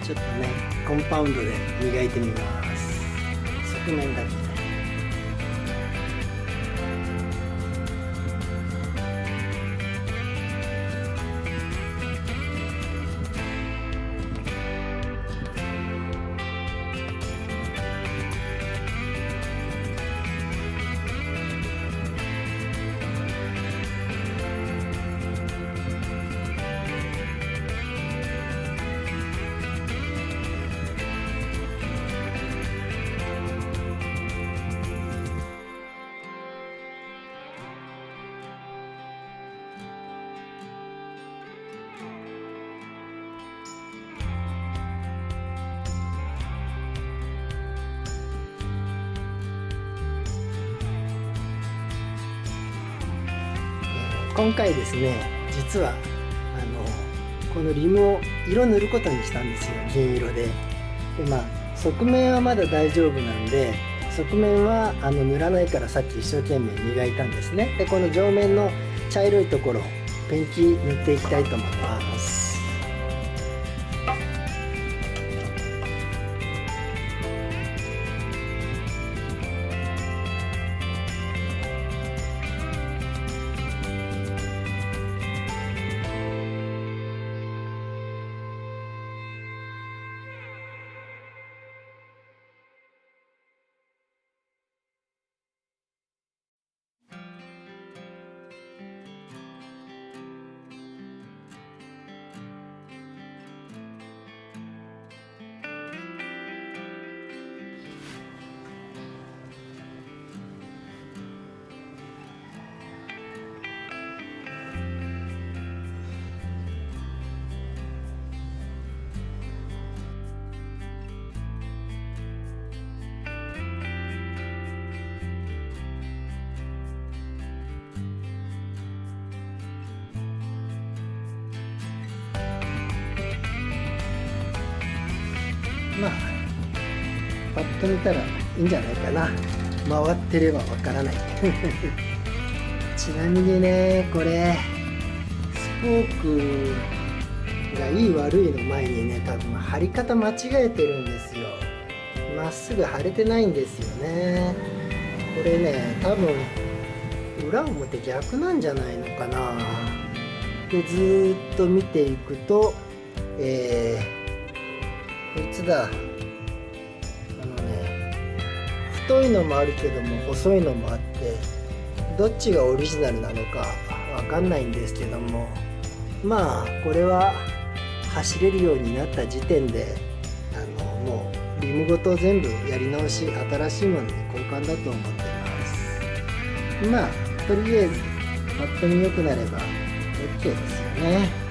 ちょっとねコンパウンドで磨いてみます。側面だけ。今回ですね、実はこのリムを色塗ることにしたんですよ、銀色で。側面はまだ大丈夫なんで、側面は塗らないからさっき一生懸命磨いたんですね。でこの上面の茶色いところペンキ塗っていきたいと思います。パッと見たらいいんじゃないかな。回ってればわからないちなみにね、これスポークがいい悪いの前にね、多分貼り方間違えてるんですよ。まっすぐ貼れてないんですよね。これね、多分裏表逆なんじゃないのかな。でずーっと見ていくとこいつだ、太いのもあるけども細いのもあって、どっちがオリジナルなのかわかんないんですけども、これは走れるようになった時点でもうリムごと全部やり直し、新しいものに交換だと思ってます。とりあえずパッと見良くなれば OK ですよね。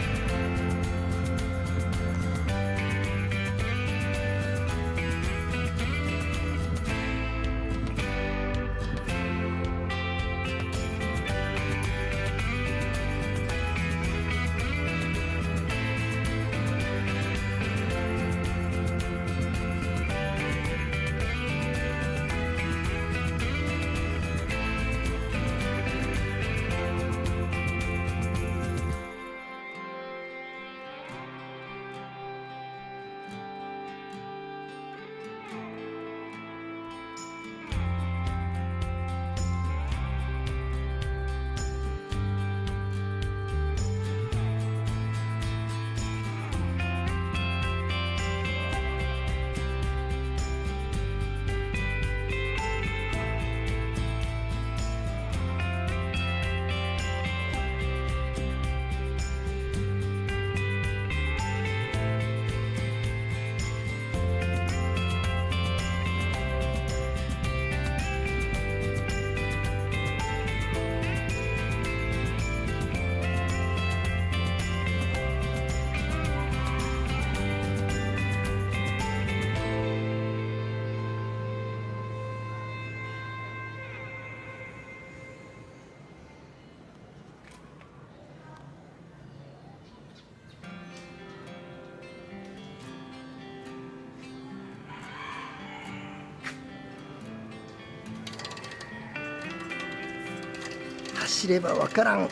走ればわからんい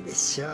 いでしょう。